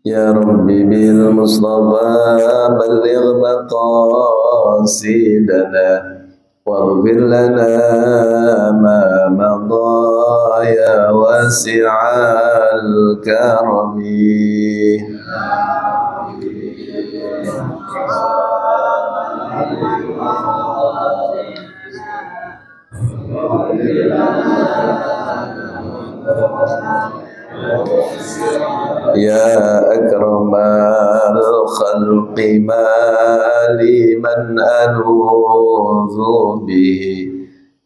يا ربي بالمصطفى بلغ مقاصدنا واغفر لنا ما مضى يا واسع الكرم. يا أكرم الخلق ما لي من ألوذ به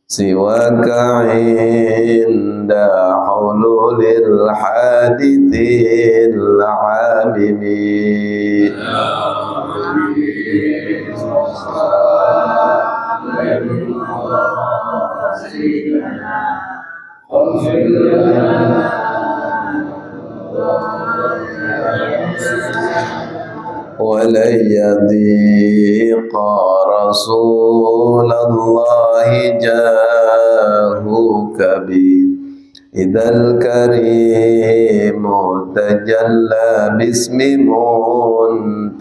سواك عند حلول الحادث العامم. ولن يضيق رسول الله جاهك بي إذا الكريم تجلى باسم منتقم.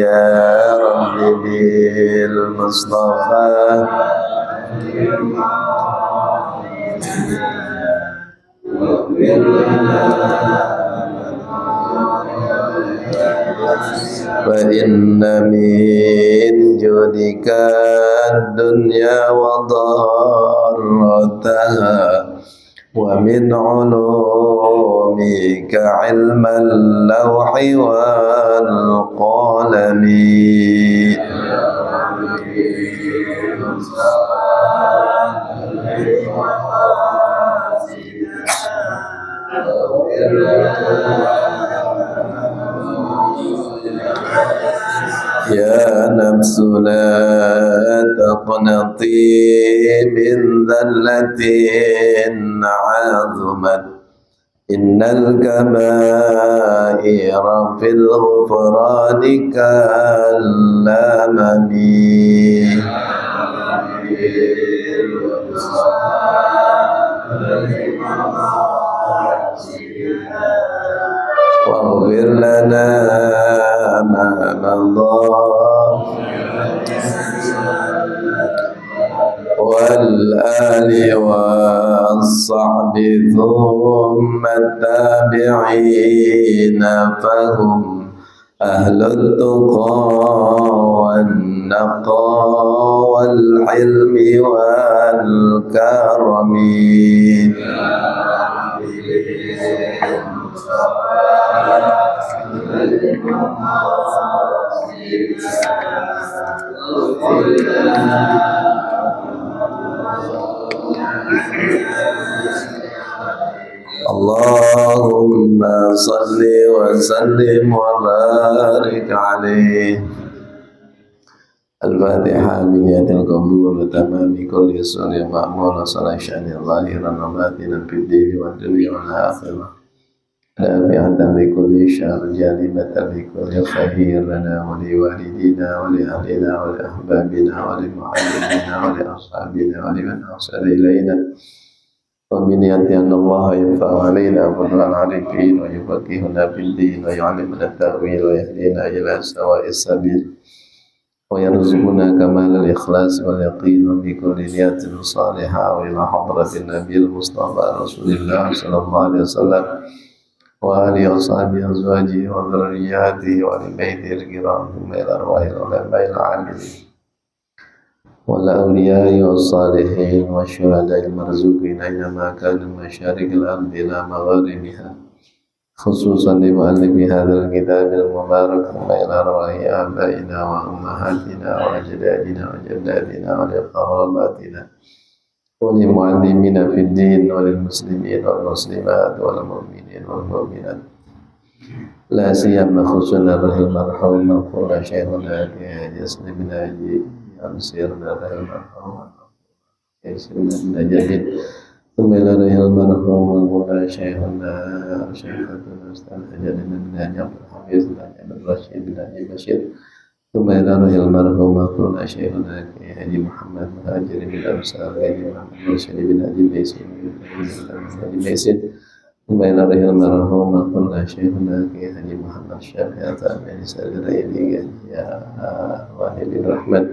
يا رب بالمصطفى فإن من جودك الدنيا وضارتها ومن علومك علم اللوح والقلم. يا نفس لا تقنطي من ذلة عظمت إن الكبائر في الغفران كالأمم. واغفر لنا ما مضى والآل والصحب ثم التابعين فهم أهل التقى والنقى والحلم والكرم. اللهم صل وسلم وبارك عليه. الفاتحة بنية القبول وتمام كل سنة مأمول صلاة شأن ظاهرا وباطنا في الدين والدنيا والآخرة نافعة لكل شر جالبة لكل خير لنا ولوالدينا ولأهلنا ولأحبابنا ولمعلمينا ولأصحابنا ولمن أرسل إلينا وبنية أن الله ينفع علينا فضلا عارفين ويفقهنا في الدين ويعلمنا التأويل ويهدينا إلى سواء السبيل ويرزقنا كمال الإخلاص واليقين وبكل نية صالحة وإلى حضرة النبي المصطفى رسول الله صلى الله عليه وسلم وآله وصحبه أزواجه وذرياته وآل بيته الكرام ثم إلى أرواح العلماء العاملين والأولياء والصالحين والشهداء المرزوقين أينما كانوا مشارق الأرض إلى مغاربها خصوصا لمؤلف هذا الكتاب المبارك ثم إلى أرواح آبائنا وأمهاتنا وأجدادنا وجداتنا ولقراباتنا ولمعلمين في الدين وللمسلمين والمسلمات والمؤمنين والمؤمنات لا سيما خصوصا المرحوم مغفور شيخنا يسلم بن أجي أمسيرنا له المرحوم يسلم بن جميل ثم إلى له المرحوم مغفور شيخنا شيخنا أستاذ أجلنا بن أجي عبد الحفيظ بن أجي الرشيد بن أجي بشير ثم إلى له المرحوم مغفور شيخنا أجي محمد مهاجر بن أمسار أجي محمد مرشد بن أجي ميسر بين رحل المرحوم قلنا شيخنا كي حجي محمد الشافعي بن سريري يا والد الرحمن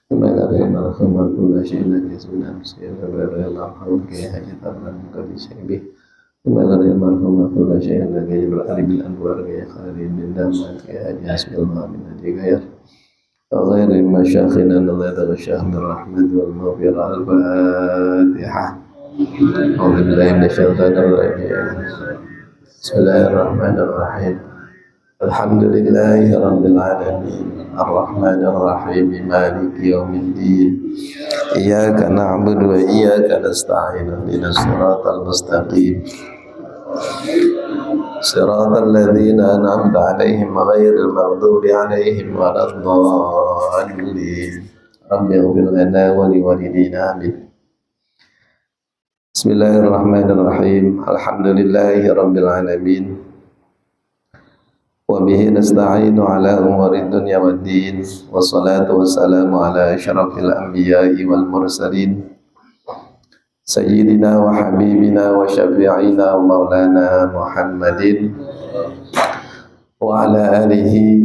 بين رحل المرحوم قلنا شيخنا كي سنان سير رحل المرحوم كي حجي طبعا قبل شيبه بين رحل المرحوم قلنا شيخنا كي جبرائيل بالأنوار كي خالد بن دامة كي حجي حسب الله من هدي غير وغير مشايخنا الله يتغشاه من الرحمة والمغفرة. الفاتحة. أعوذ بالله من الشيطان الرجيم. بسم الله الرحمن الرحيم. الحمد لله رب العالمين الرحمن الرحيم مالك يوم الدين إياك نعبد وإياك نستعين اهدنا الصراط المستقيم صراط الذين أنعمت عليهم غير المغضوب عليهم ولا الضالين. رب اغفر لنا ولوالدينا آمين. Bismillahirrahmanirrahim. Alhamdulillahi rabbil alamin. Wa bihi nasta'inu ala umuri dunya waddin. Wassalatu wassalamu ala asyrafil anbiya'i wal mursalin. Sayyidina wa habibina wa syafi'ina wa maulana Muhammadin wa ala alihi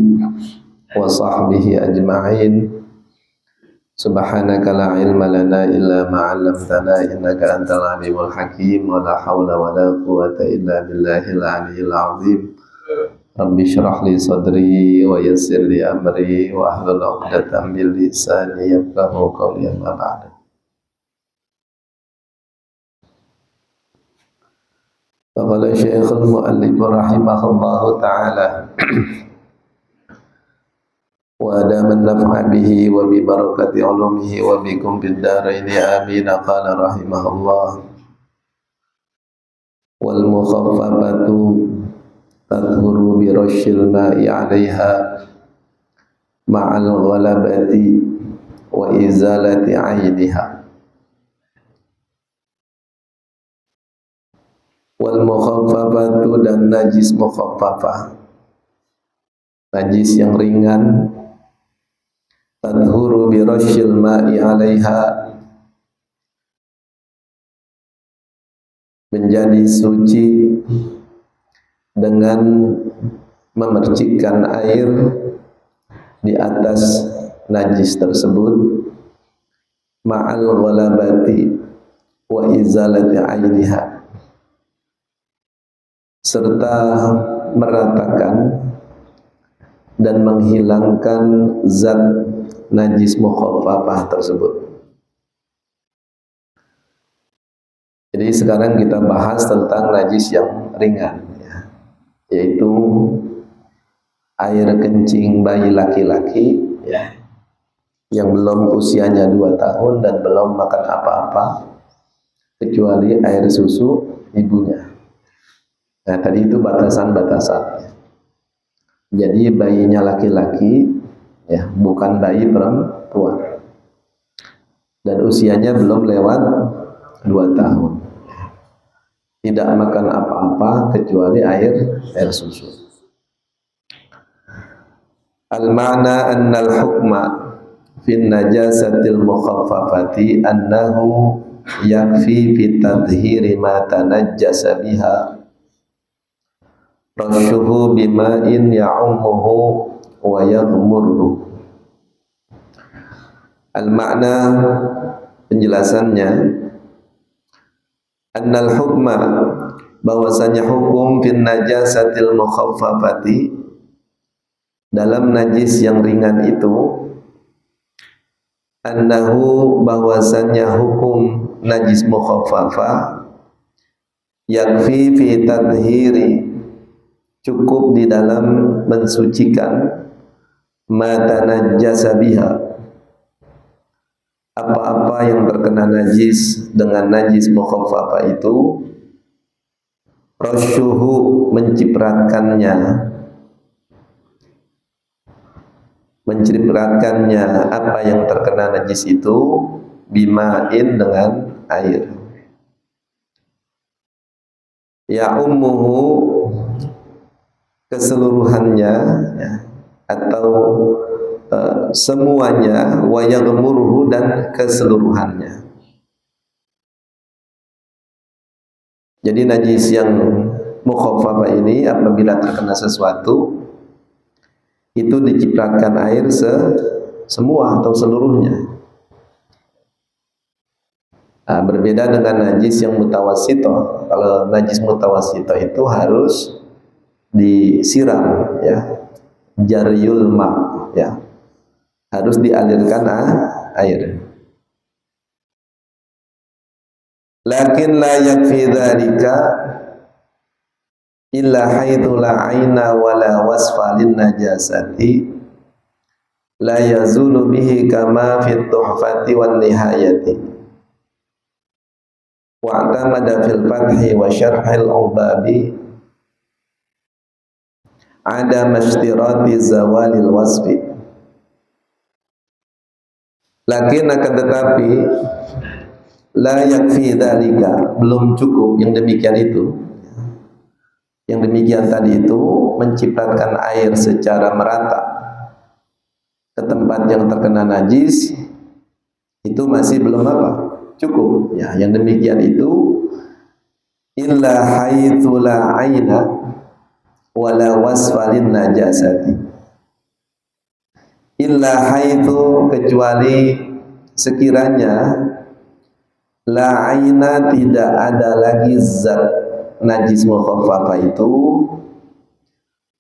wa sahbihi ajma'in. Subhanaka la ilma lana illa ma 'allamtana innaka antal alimul hakim wa la haula wa la quwwata illa billahil aliyyil azim. Rabbi shrah li sadri wa yassir li amri wa ahlul 'uqdatam min lisani yafqahu qawli. Amma ba'd. Faqala Syekhul Mu'allif rahimahullahu ta'ala wa adaman naf'a bihi wa bi barakati ulumihi wa bikum bid daraini amin. Qala rahimahullah wal mukhaffafatu tadhuru bi rasyil ma'i 'alaiha ma'al ghalabati wa izalati 'ainiha. Wal mukhaffafatu dan najis mukhaffafah, najis yang ringan, tadhuru bi rasyil ma'i 'alaiha, menjadi suci dengan memercikkan air di atas najis tersebut, ma'al ghalabati wa izalati 'ainiha, serta meratakan dan menghilangkan zat najis mukhaffafah tersebut. Jadi sekarang kita bahas tentang najis yang ringan, ya, yaitu air kencing bayi laki-laki, ya, yang belum usianya 2 tahun dan belum makan apa-apa kecuali air susu ibunya. Nah, tadi itu batasan-batasan. Jadi bayinya laki-laki, ya, bukan bayi perempuan, dan usianya belum lewat 2 tahun. Tidak makan apa-apa kecuali air susu. Al-ma'na annal hukma fin najasatil mukhaffafati annahu yakfi fi tadhhiri ma tanajjasa biha rasyuhu bima'in ya'ummuhu wa yaghmurhu. Al-ma'na, penjelasannya, annal hukma, bahwasanya hukum fin najasatil mukhaffafati, dalam najis yang ringan itu, annahu, bahwasanya hukum najis mukhaffafah, yakfi fi tadhhiri, cukup di dalam mensucikan, ma tanajjasa biha, apa-apa yang terkena najis dengan najis mukhaffafah itu, rasyuhu, mencipratkannya apa yang terkena najis itu, bima'in, dengan air, ya ummuhu, keseluruhannya, ya, atau semuanya, wa yaghmuruhu, dan keseluruhannya. Jadi najis yang mukhaffafah ini apabila terkena sesuatu itu dicipratkan air semua atau seluruhnya. Nah, berbeda dengan najis yang mutawassithah. Kalau najis mutawassithah itu harus disiram, ya, jaryul ma, ya, harus dialirkan air. Lakin la yakfi dzalika illa haitsu la aina wala wasfa lin najasati la yazulu bihi kama fit tuhfati wan nihayati. Wa'tamada fil fathi wa syarhil ubabi ada mastirati zawalil wasfi. Lakin akan tetapi la yakfi dzalika, belum cukup yang demikian itu. Yang demikian tadi itu mencipratkan air secara merata ke tempat yang terkena najis, itu masih belum apa? Cukup. Ya, yang demikian itu illa haitsu la aina wala wasfalin najasati. Illa haitsu, kecuali sekiranya la aina, tidak ada lagi zat najis mukhaffafah itu,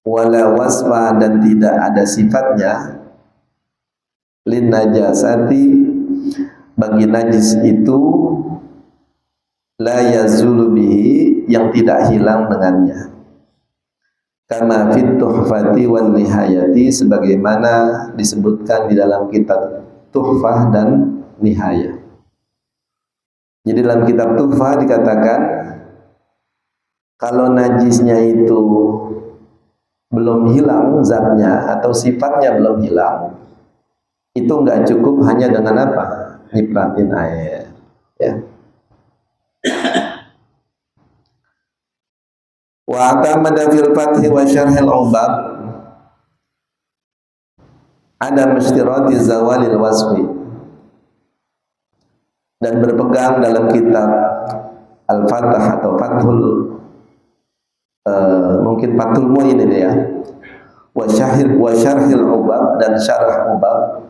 wala wasfa, dan tidak ada sifatnya, lin najasati, bagi najis itu, la yazulu bihi, yang tidak hilang dengannya, kama fit tuhfati wan nihayati, sebagaimana disebutkan di dalam kitab Tuhfah dan Nihayah. Jadi dalam kitab Tuhfah dikatakan kalau najisnya itu belum hilang zatnya atau sifatnya belum hilang, itu enggak cukup hanya dengan apa? Nipratin air, ya. Wa atamada fil fathi wa syarhil ubab ada mustirati zawalil wasfi, dan berpegang dalam kitab Al-Fatah atau Fathul mungkin Fathul Mu'in ini ya, wa syarhil ubab, dan syarah ubab,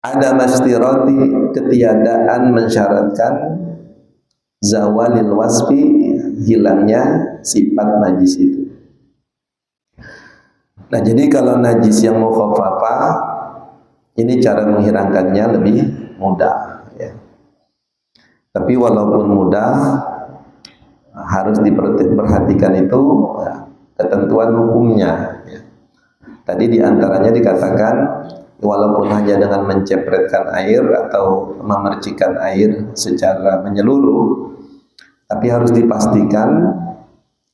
ada mastirati, ketiadaan mensyaratkan zawalil wasfi, hilangnya sifat najis itu. Nah, jadi kalau najis yang mukhaffafah ini cara menghilangkannya lebih mudah, ya. Tapi walaupun mudah, harus diperhatikan itu ya, ketentuan hukumnya, ya. Tadi diantaranya dikatakan walaupun hanya dengan mencepretkan air atau memercikan air secara menyeluruh, tapi harus dipastikan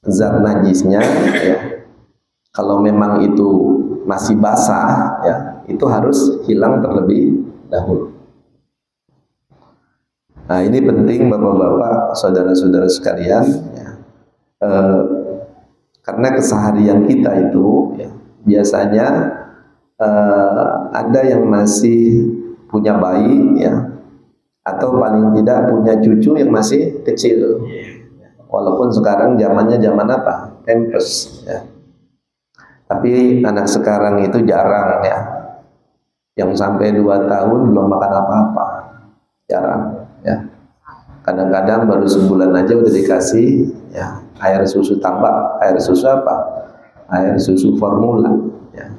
zat najisnya, ya, kalau memang itu masih basah, ya, itu harus hilang terlebih dahulu. Nah, ini penting bapak-bapak, saudara-saudara sekalian, ya. Karena keseharian kita itu, ya, biasanya ada yang masih punya bayi, ya, atau paling tidak punya cucu yang masih kecil. Walaupun sekarang zamannya zaman apa? Pampers, ya. Tapi anak sekarang itu jarang, ya, yang sampai 2 tahun belum makan apa-apa, jarang, ya. Kadang-kadang baru sebulan aja udah dikasih, ya, air susu tambah, air susu apa? Air susu formula, ya.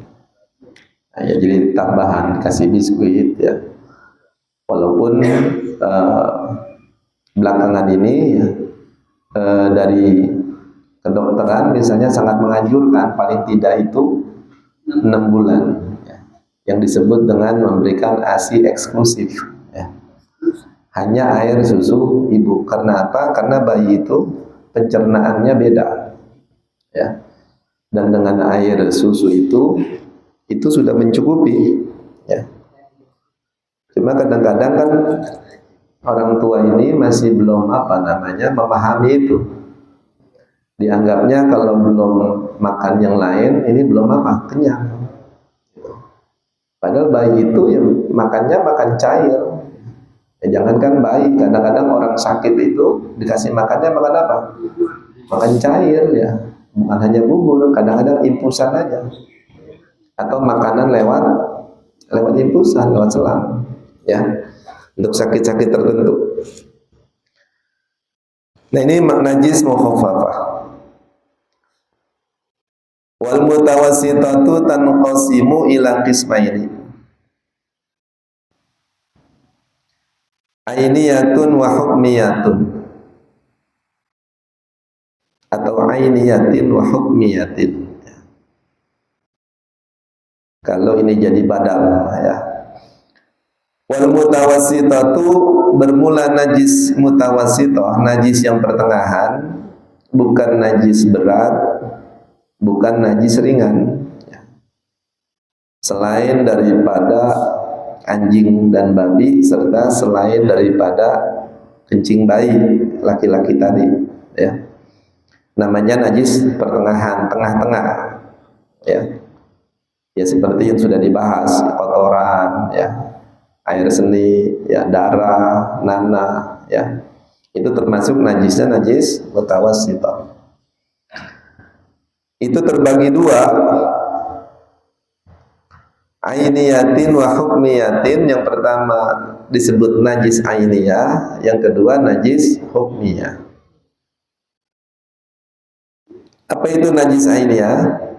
Nah, ya, jadi tambahan, kasih biskuit, ya. Walaupun belakangan ini, ya, dari kedokteran misalnya sangat menganjurkan paling tidak itu 6 bulan, ya, yang disebut dengan memberikan ASI eksklusif, ya. Hanya air susu ibu. Karena apa? Karena bayi itu pencernaannya beda, ya. Dan dengan air susu itu sudah mencukupi, ya. Cuma kadang-kadang kan orang tua ini masih belum memahami itu. Dianggapnya kalau belum makan yang lain, ini belum kenyang. Padahal bayi itu yang makannya makan cair, Ya, jangankan bayi, kadang-kadang orang sakit itu dikasih makannya makan apa? Makan cair ya, bukan hanya bubur, kadang-kadang infusan aja, atau makanan lewat infusan, lewat selang, ya, untuk sakit-sakit tertentu. Nah ini najis mukhaffafah. Wal mutawassitatu tanqasimu ila qismaini. Ainiyatun wa hukmiyatun, atau ainiyatin wa hukmiyatin. Kalau ini jadi badal ya. Wal mutawassitatu, bermula najis mutawassithah, najis yang pertengahan, bukan najis berat, bukan najis ringan. Selain daripada anjing dan babi, serta selain daripada kencing bayi laki-laki tadi, ya. Namanya najis pertengahan, tengah-tengah, ya. Ya seperti yang sudah dibahas, kotoran, ya, air seni, ya, darah, nanah, ya. Itu termasuk najisnya najis mutawassithah. Itu terbagi dua, ainiyatin wa hukmiyatin. Yang pertama disebut najis ainiyah, yang kedua najis hukmiyah. Apa itu najis ainiyah?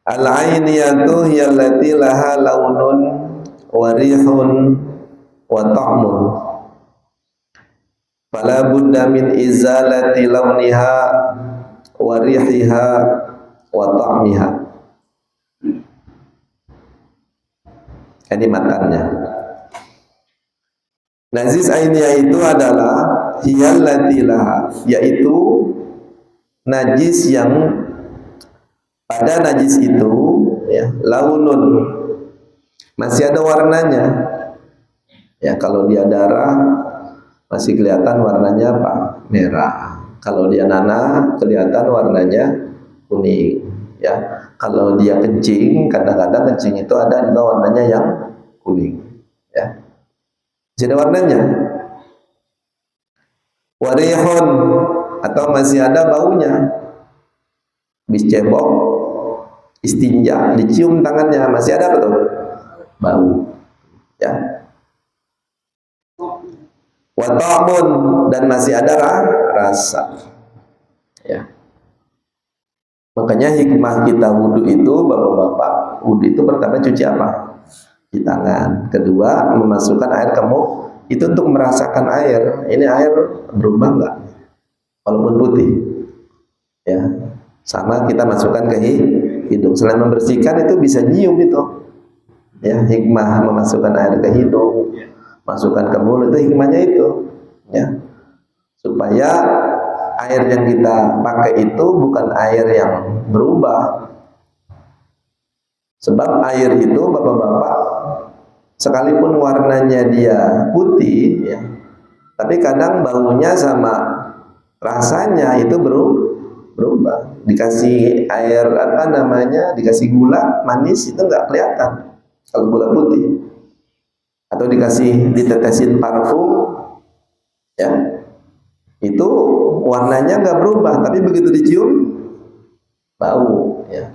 Al-ainiyatu hiyallati laha launun wa rihun wa ta'mun, fala budda min izalati launiha wa rihiha wa ta'miha. Ini matannya. Najis ainiyah itu adalah hiyallati laha, yaitu najis yang pada najis itu, ya, launun, masih ada warnanya. Ya, kalau dia darah masih kelihatan warnanya apa? Merah. Kalau dia nanah kelihatan warnanya kuning. Ya, kalau dia kencing, kadang-kadang kencing itu ada juga warnanya yang kuning. Ya, masih ada warnanya. Warihun, atau masih ada baunya. Habis cebok, istinja, dicium tangannya, masih ada betul bau, ya. Wa ta'mun, dan masih ada rasa, ya. Makanya hikmah kita wudhu itu, bapak-bapak, wudhu itu pertama cuci apa? Cuci tangan. Kedua memasukkan air ke mulut, itu untuk merasakan air. Ini air berubah enggak? Walaupun putih, ya. Sama kita masukkan ke hidung. Selain membersihkan, itu bisa nyium itu. Ya, hikmah memasukkan air ke hidung, masukkan ke mulut, itu hikmahnya itu. Ya, supaya air yang kita pakai itu bukan air yang berubah. Sebab air itu, bapak-bapak, sekalipun warnanya dia putih, ya, tapi kadang baunya sama rasanya itu berubah. Dikasih air apa namanya, dikasih gula manis, itu nggak kelihatan kalau gula putih. Atau dikasih, ditetesin parfum, ya, itu warnanya nggak berubah, tapi begitu dicium bau, ya.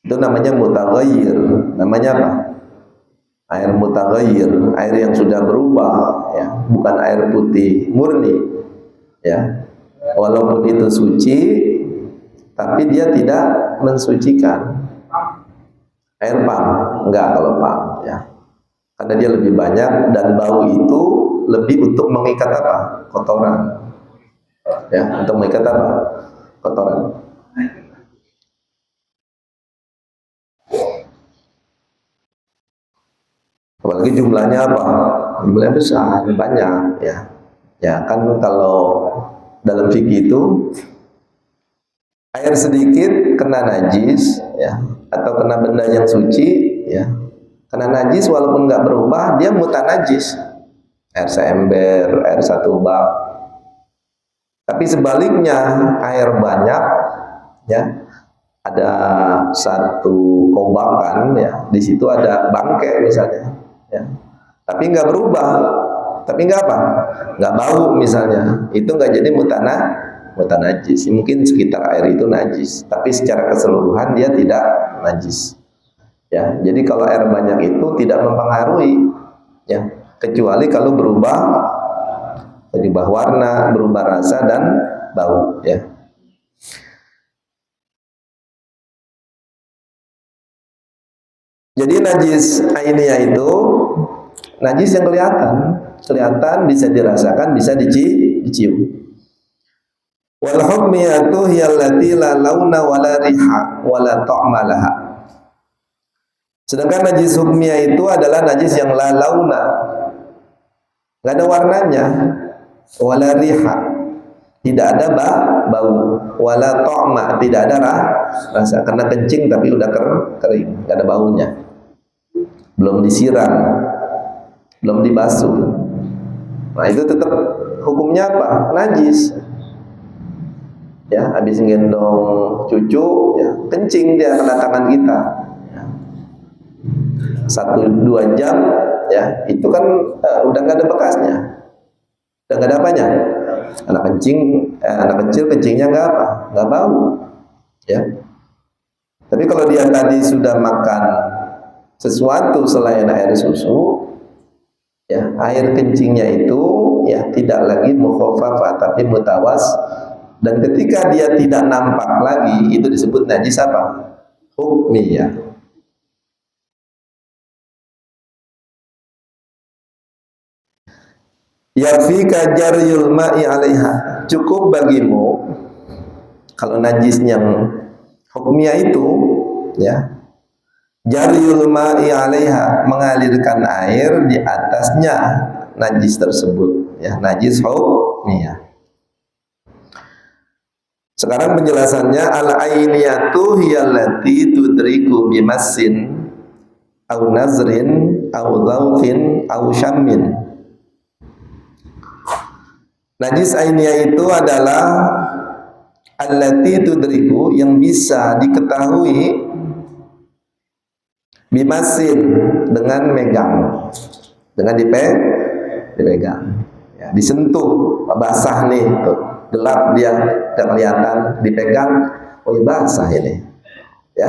Itu namanya mutaghayyir. Namanya apa? Air mutaghayyir, air yang sudah berubah, ya, bukan air putih murni, ya. Walaupun itu suci, tapi dia tidak mensucikan. Air pam, enggak kalau pam, ya. Karena dia lebih banyak dan bau itu lebih untuk mengikat apa? Kotoran. Ya, untuk mengikat apa? Kotoran. Apalagi jumlahnya apa? Jumlahnya besar, banyak, ya. Ya kan, kalau dalam fikih itu air sedikit kena najis, ya, atau kena benda yang suci, ya, kena najis walaupun nggak berubah, dia mutanajis. Air seember, air satu bak. Tapi sebaliknya, air banyak, ya, ada satu kobakan, ya, di situ ada bangkai misalnya, ya, tapi nggak berubah, tapi nggak apa, nggak bau misalnya, itu nggak jadi mutanajis. Mungkin sekitar air itu najis, tapi secara keseluruhan dia tidak najis. Ya, jadi kalau air banyak itu tidak mempengaruhi, ya, kecuali kalau berubah warna, berubah rasa dan bau, ya. Jadi najis ainiyah itu najis yang kelihatan bisa dirasakan, bisa dicium. Wal hukmiyatu hiyallati la launa wala riha wala ta'ma laha. Sedangkan najis hukmiyah itu adalah najis yang la launa, enggak ada warnanya, wala riha, tidak ada bau, wala ta'ma, tidak ada rasa, karena kencing tapi udah kering, enggak ada baunya. Belum disiram, belum dibasuh. Nah, itu tetap hukumnya apa? Najis. Ya, habis gendong cucu, ya, kencing dia kena tangan kita. 1-2 jam, ya, itu kan udah nggak ada bekasnya, udah nggak ada apanya. Anak kecil kencingnya nggak bau, ya. Tapi kalau dia tadi sudah makan sesuatu selain air susu, ya, air kencingnya itu, ya, tidak lagi mukhaffafah tapi mutawas, dan ketika dia tidak nampak lagi itu disebut najis apa? Hukmiyah. Yafika jaryul ma'i 'alaiha, cukup bagimu kalau najis yang hukmiyah itu, ya, jaryul ma'i 'alaiha, mengalirkan air di atasnya najis tersebut, ya, najis hukmiyah. Sekarang penjelasannya, al-ainiyatu hiyallati tudriku bimassin au nazrin au dzauqin au syammin. Najis ainiyah itu adalah allati tudriku, yang bisa diketahui, bimasin, dengan megang, dengan dipegang, ya, disentuh, basah nih, tuh, gelap dia tidak kelihatan, dipegang, oh ya basah ini, ya.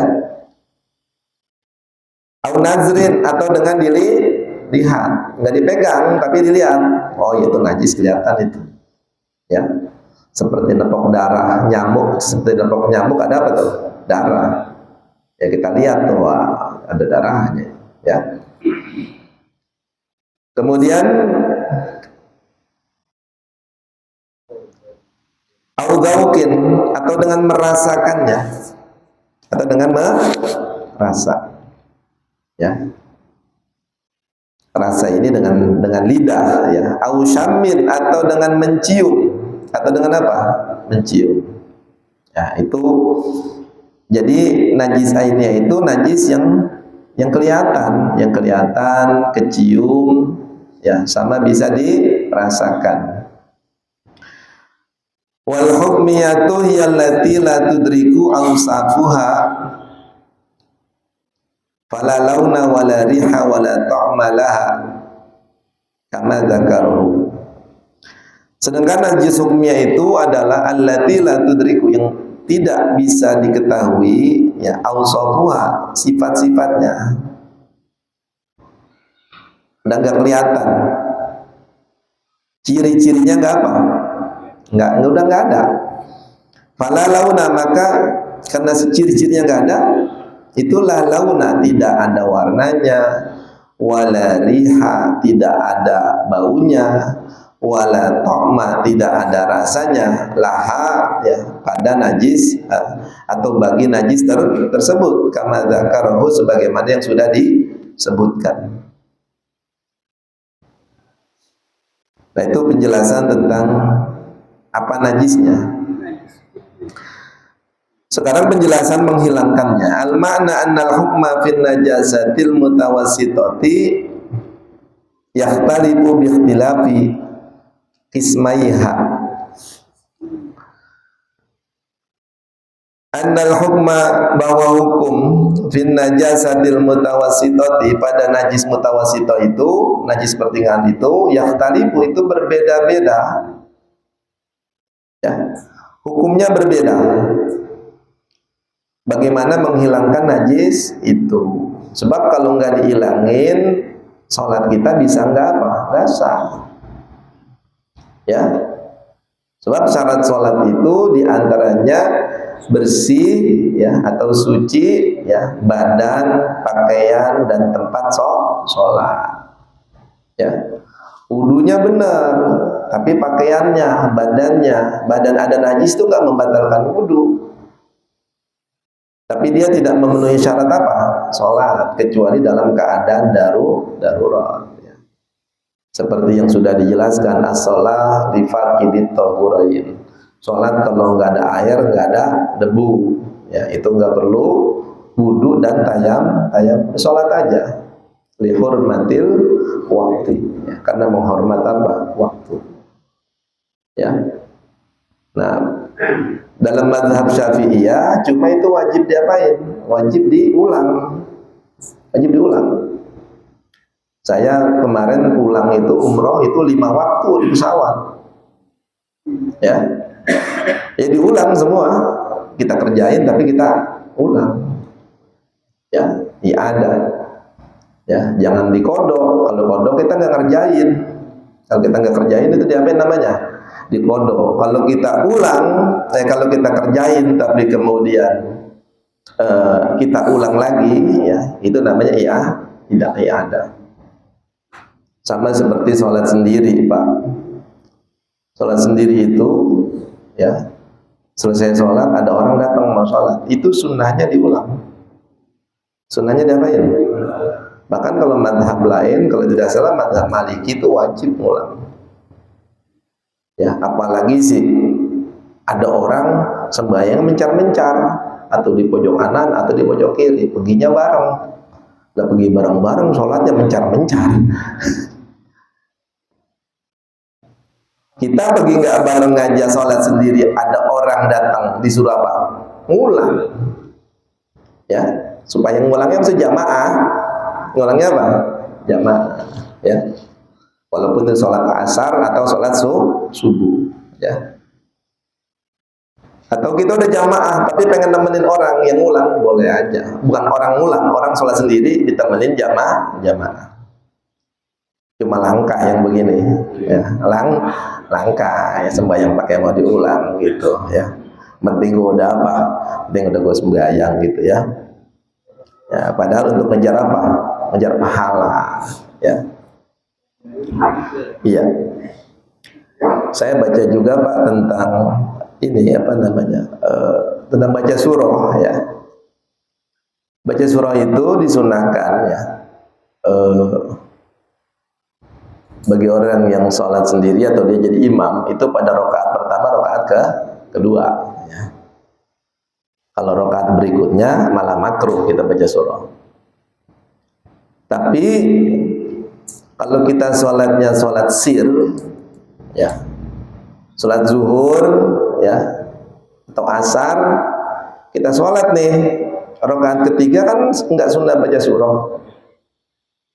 Au nazrin, atau dengan dilihat, nggak dipegang tapi dilihat, oh itu najis, kelihatan itu, ya. Seperti nepok darah nyamuk, ada apa tuh? Darah. Ya, kita lihat tuh, wah, ada darahnya, ya. Kemudian audaukin, atau dengan merasakannya, atau dengan merasa, ya. Rasa ini dengan lidah, ya. Au syammin, atau dengan mencium, atau dengan apa? Mencium. Ya, itu jadi najis ainiyah itu najis yang kelihatan, kecium, ya, sama bisa dirasakan. Wal hukmiyatu hiyallati la tudriku awsafuha fala launa wala riha wala ta'ma laha kama dzakaru. Sedangkan najis hukmiyah itu adalah allati la tudriku, yang tidak bisa diketahui, ya, awsafuha, sifat-sifatnya, udah nggak kelihatan, ciri-cirinya nggak apa, udah nggak ada. Fala launa, maka karena ciri-cirinya nggak ada, itulah launa, tidak ada warnanya, wala riha, tidak ada baunya, wala ta'ma, tidak ada rasanya, laha, ya, pada najis atau bagi najis tersebut, kama dzakarahu, sebagaimana yang sudah disebutkan. Nah, itu penjelasan tentang apa najisnya. Sekarang penjelasan menghilangkannya. Al-ma'na annal hukma fin najasatil mutawassitati yakhtalifu bi ikhtilafi qismaiha. Annal hukma, bahwa hukum fin najasatil mutawassitati, pada najis mutawassito itu, najis pertengahan itu, yahtalifu, itu berbeda-beda ya, hukumnya berbeda. Bagaimana menghilangkan najis itu, sebab kalau nggak dihilangin sholat kita bisa nggak apa? Nggak sah ya. Sebab syarat sholat itu diantaranya bersih ya, atau suci ya, badan, pakaian, dan tempat sholat ya. Wudunya benar, tapi pakaiannya, badan ada najis itu nggak membatalkan wudu. Tapi dia tidak memenuhi syarat apa? Sholat, kecuali dalam keadaan darurat ya. Seperti yang sudah dijelaskan, as-sholah li faqidit tahurain. Sholat kalau nggak ada air, nggak ada debu ya, itu nggak perlu wudu dan tayam, sholat aja. Li hurmatil waktu ya, karena menghormat apa? Waktu ya. Nah, dalam mazhab Syafi'iyah cuma itu wajib diapain? Wajib diulang. Wajib diulang. Saya kemarin pulang itu umroh itu 5 waktu di pesawat. Ya. Ya diulang semua. Kita kerjain tapi kita ulang. Ya, ada. Ya, jangan dikodok. Kalau kodok kita nggak ngerjain. Kalau kita nggak kerjain itu diapain namanya? Dikodok. Kalau kita ulang, kalau kita kerjain tapi kemudian kita ulang lagi ya, itu namanya tidak ada. Sama seperti sholat sendiri, Pak. Sholat sendiri itu ya, selesai sholat ada orang datang mau sholat, itu sunnahnya diulang. Sunnahnya diapain? Bahkan kalau madhab lain, kalau tidak salah madhab Maliki itu wajib ngulang. Ya, apalagi sih ada orang sembahyang mencar-mencar, atau di pojok kanan atau di pojok kiri, perginya bareng. Udah pergi bareng-bareng, sholatnya mencar-mencar. Kita pergi nggak bareng aja sholat sendiri, ada orang datang disuruh apa? Ngulang. Ya, supaya ngulangnya harus jamaah. Ngulangnya apa? Jamaah. Ya. Walaupun itu sholat asar atau sholat subuh, ya. Atau kita udah jamaah, tapi pengen nemenin orang yang ngulang, boleh aja. Bukan orang ngulang, orang sholat sendiri ditemenin jamaah. Cuma langkah yang begini, ya. Langkah ya, sembahyang pakai mau diulang gitu, ya. Penting gue udah apa? Penting udah gue sembahyang gitu ya. Ya, padahal untuk ngejar apa? Ngejar pahala, ya. Iya. Saya baca juga Pak tentang ini apa namanya? Tentang baca surah ya. Baca surah itu disunahkan ya. Bagi orang yang sholat sendiri atau dia jadi imam itu pada rakaat pertama, rakaat kedua ya. Kalau rakaat berikutnya malah makruh kita baca surah. Tapi kalau kita sholatnya sholat sir, ya, sholat zuhur, ya, atau asar, kita sholat nih, rakaat ketiga kan nggak sunnah baca surah,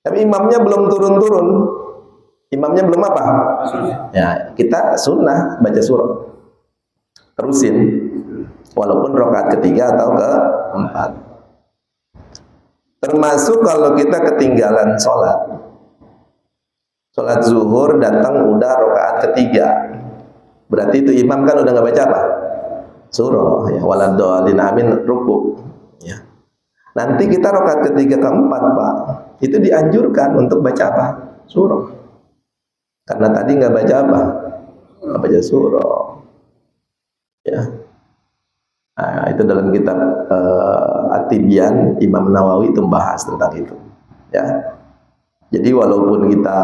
tapi imamnya belum turun-turun, imamnya belum apa? Ya, kita sunnah baca surah, terusin, walaupun rakaat ketiga atau keempat. Termasuk kalau kita ketinggalan sholat. Sholat zuhur datang udah rakaat ketiga, berarti itu imam kan udah nggak baca apa? Surah ya, waladhdallin amin rukuk ya. Nanti kita rakaat ketiga keempat Pak, itu dianjurkan untuk baca apa? Surah. Karena tadi nggak baca apa? Nggak baca surah ya. Nah, itu dalam kitab At-Tibyan Imam Nawawi itu membahas tentang itu ya. Jadi walaupun kita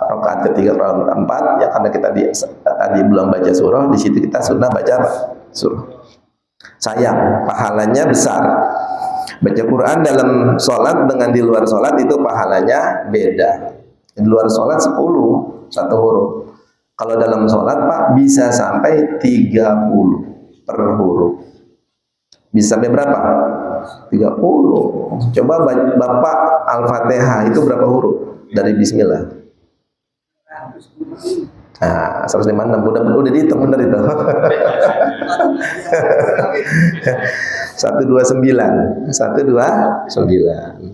rakaat ketiga, rakaat keempat, ya karena kita tadi belum baca surah, di situ kita sunnah baca surah. Sayang, pahalanya besar. Baca Quran dalam sholat dengan di luar sholat itu pahalanya beda. Di luar sholat 10, satu huruf. Kalau dalam sholat Pak bisa sampai 30 per huruf. Bisa sampai berapa? 30. Coba Bapak Al-Fatihah itu berapa huruf dari bismillah? Nah, 156 udah dihitung bener itu. 129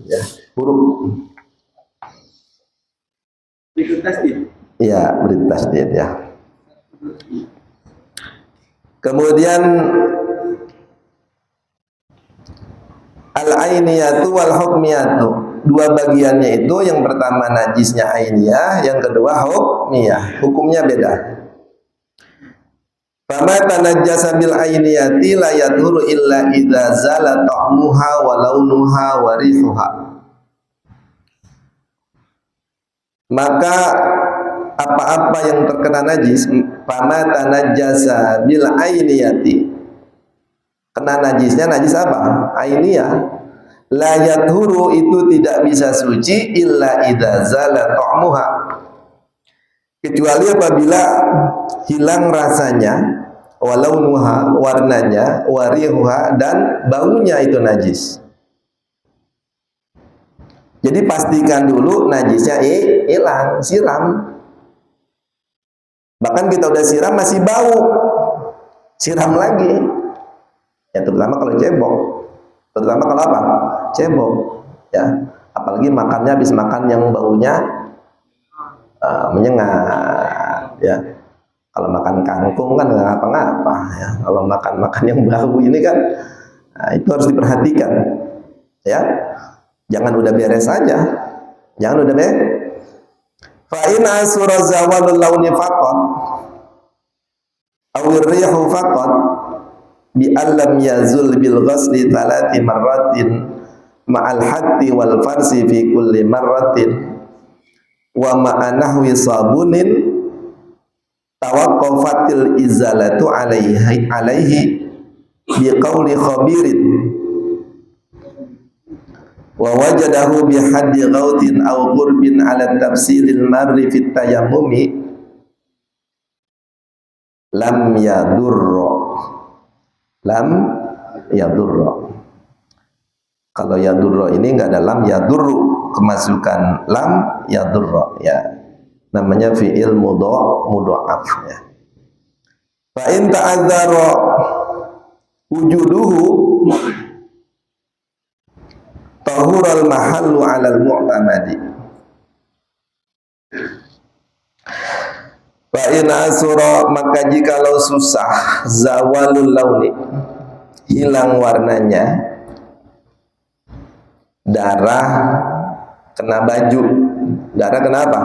ya. Huruf. Iya, beri tasdid ya. Kemudian al-ainiyatu wal hukmiyatu. Dua bagiannya itu, yang pertama najisnya ainiyah, yang kedua hukmiyah. Hukumnya beda. Fama tanajjasa bil ainiyati la yadhuru illa idza zala ta'muha wa launuha wa rihuha. Maka apa-apa yang terkena najis, fama tanajjasa bil ainiyati, kena najisnya najis apa? Ainiyah. La yadhuru itu tidak bisa suci illa idza zala ta'muha, kecuali apabila hilang rasanya, walau nuha warnanya, warihuha dan baunya itu najis. Jadi pastikan dulu najisnya hilang, siram. Bahkan kita udah siram masih bau, siram lagi. Ya terutama kalau cebok, terutama kalau apa? Cebok, ya. Apalagi makannya habis makan yang baunya menyengat, ya. Kalau makan kangkung kan nggak ngapa-ngapa, ya. Kalau makan yang bau ini kan, itu harus diperhatikan, ya. Jangan udah beres saja, jangan udah beres. Fa in asura zawalul launi faqat aw rihu faqat bi allam yazul bil ghasli 3 marratin ma'al hatti wal farsi fi kulli marratin wa ma'anahwi sabunin tawaqqafatil izalatu alaihi biqauli khabirin wa wajadahu bihaddi ghautin aw qurbin ala tafsilil marri fit tayammumi lam yadurra. Kalau yadurra ini enggak ada lam, yadurru, kemasukan lam, yadurra, ya. Namanya fi'il mudha'af, ya. Fa in ta'adzara wujuduhu tahural mahallu 'alal mu'tamadi. Fa in asura, maka jikalau susah zawalul launi, hilang warnanya, darah kena baju. Darah kenapa?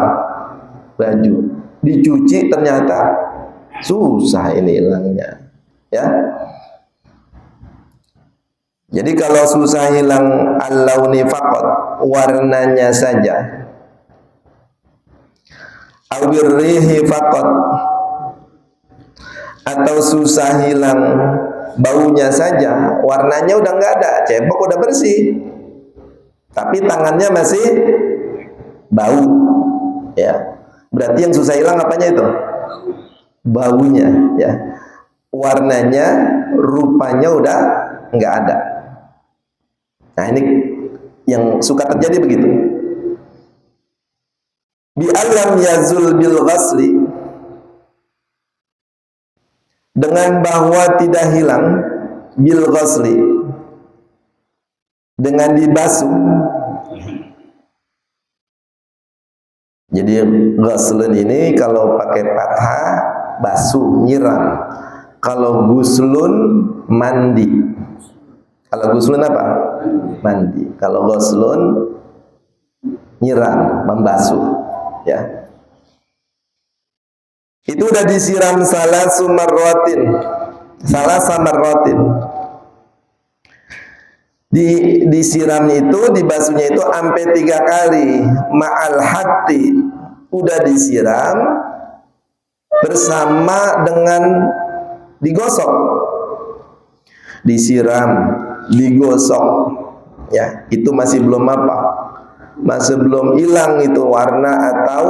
Baju. Dicuci ternyata susah ini hilangnya, ya. Jadi kalau susah hilang al-launi faqat, warnanya saja, awirrihi faqat, atau susah hilang baunya saja, warnanya udah nggak ada, cebok udah bersih, tapi tangannya masih bau, ya. Berarti yang susah hilang apanya itu? Baunya, ya. Warnanya, rupanya udah nggak ada. Nah ini yang suka terjadi begitu. Bi alam yazul bil ghasli, dengan bahwa tidak hilang, bil ghasli, dengan dibasuh. Jadi ghuslun ini kalau pakai fathah basuh, nyiram. Kalau guslun mandi. Kalau guslun apa? Mandi. Kalau ghuslun nyiram, membasuh, ya. Itu udah disiram salah sumarrotin, disiram itu, dibasuhnya itu sampai 3 kali. Ma'al hati, udah disiram bersama dengan digosok, disiram, digosok, ya. Itu masih belum apa? Masih belum hilang itu warna, atau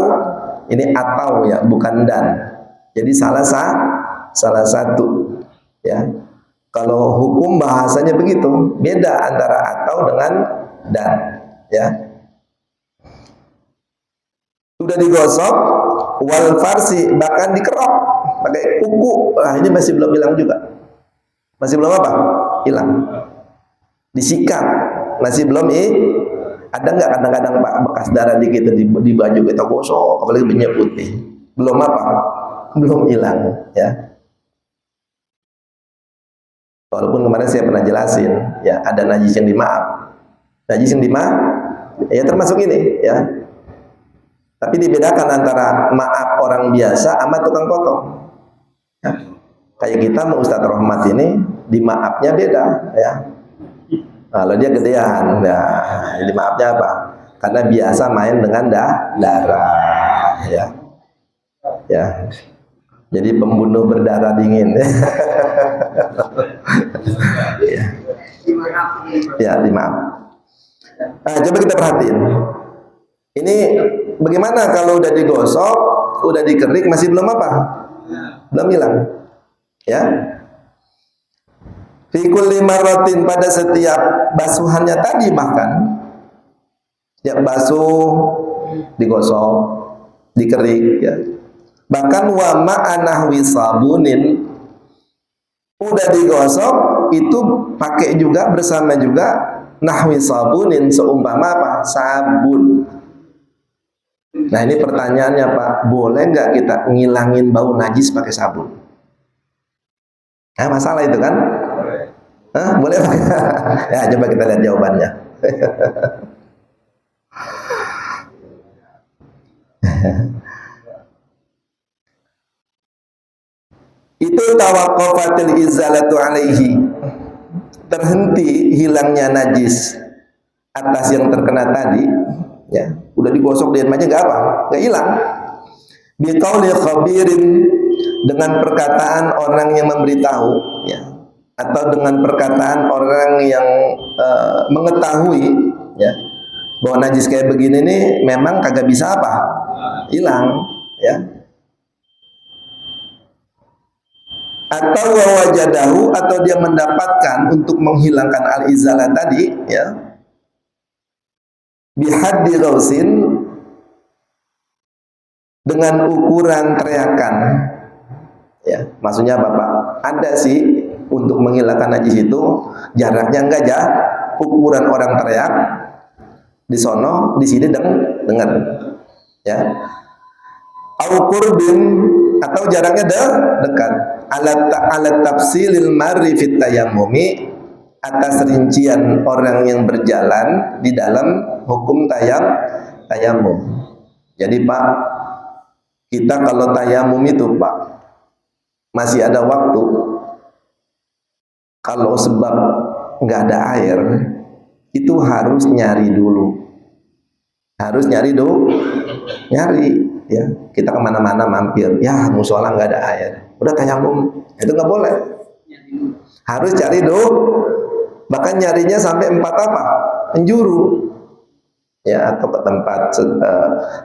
ini atau, ya, bukan dan. Jadi salah satu, ya. Kalau hukum bahasanya begitu, beda antara atau dengan dan, ya. Sudah digosok, wal farsi, bahkan dikerok pakai kuku. Nah, ini masih belum hilang juga. Masih belum apa? Hilang. Disikat, masih belum ada nggak kadang-kadang Pak bekas darah dikit di baju kita gosok, apalagi minyak putih. Belum apa? Belum hilang, ya. Walaupun kemarin saya pernah jelasin, ya, ada najis yang dimaaf. Najis yang dimaaf, ya termasuk ini, ya. Tapi dibedakan antara maaf orang biasa sama tukang potong. Ya. Kayak kita mau Ustadz Rahmat ini, di maafnya beda, ya. Kalau dia gedean, nah, jadi maafnya apa? Karena biasa main dengan darah, ya. Ya. Jadi pembunuh berdarah dingin. Ya. Ya, dimaaf. Nah, coba kita perhatiin. Ini bagaimana kalau udah digosok, udah dikerik, masih belum apa? Belum hilang. Ya. Fi kulli marratin, pada setiap basuhannya tadi, bahkan setiap basuh digosok, dikerik, ya. Bahkan wa ma'anahwi sabunin, udah digosok itu pakai juga bersama juga nahwi sabunin, seumpama apa? Sabun. Nah, ini pertanyaannya Pak, boleh nggak kita ngilangin bau najis pakai sabun? Nah, masalah itu kan? Hah, boleh Pak? Ya, coba kita lihat jawabannya. Itu tawaqqafatil izalatu alaihi, terhenti hilangnya najis atas yang terkena tadi, ya. Udah digosok di aja nggak apa, nggak hilang. Biqauli khabirin, dengan perkataan orang yang memberitahu, ya, atau dengan perkataan orang yang mengetahui, ya, bahwa najis kayak begini nih memang kagak bisa apa, hilang, ya. Atau wajadahu, atau dia mendapatkan untuk menghilangkan al-izalah tadi, ya, bihaddi ghausin, dengan ukuran teriakan, ya. Maksudnya apa Pak? Ada sih untuk menghilangkan najis itu jaraknya enggak aja ukuran orang teriak di sono, di sini dengar, ya. Au qurbin, atau jaraknya dekat. Alat tafsilil marri fit tayammumi, atas rincian orang yang berjalan di dalam hukum tayammum. Jadi Pak, kita kalau tayammum itu Pak, masih ada waktu. Kalau sebab nggak ada air, itu harus nyari dulu. Harus nyari, ya. Kita kemana-mana mampir, ya musola nggak ada air, udah tayamum, itu nggak boleh. Harus cari dulu, bahkan nyarinya sampai 4 apa? Penjuru, ya, atau ke tempat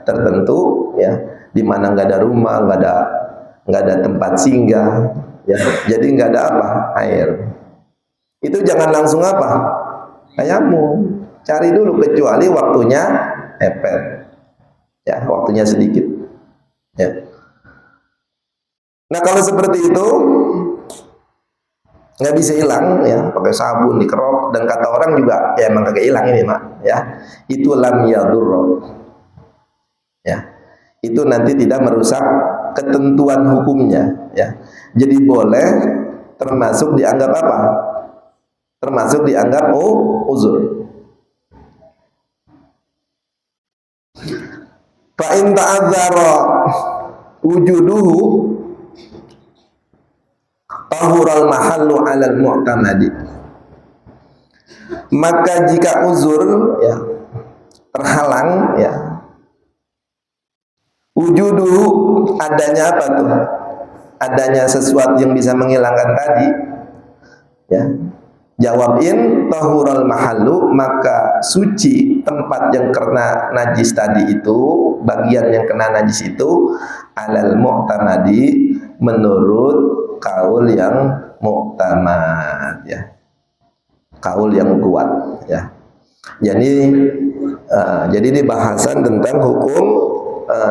tertentu, ya, di mana nggak ada rumah, nggak ada tempat singgah, ya. Jadi nggak ada apa? Air. Itu jangan langsung apa? Tayamum. Cari dulu, kecuali waktunya mepet, ya, waktunya sedikit, ya. Nah, kalau seperti itu nggak bisa hilang, ya, pakai sabun dikerok, dan kata orang juga ya emang kagak hilang ini Mak, ya. Itu lam yadurro, ya. Itu nanti tidak merusak ketentuan hukumnya, ya. Jadi boleh, termasuk dianggap apa? Termasuk dianggap uzur. Fa in ta'adzara wujuduhu tahural mahallu 'alal mu'tamadi. Maka jika uzur, ya, terhalang, ya, wujuduhu, adanya apa tuh? Adanya sesuatu yang bisa menghilangkan tadi, ya. Jawabin tahural mahallu, maka suci tempat yang kena najis tadi itu, bagian yang kena najis itu, alal mu'tamadi, menurut kaul yang mu'tamad, ya, kaul yang kuat, ya. Jadi ini bahasan tentang hukum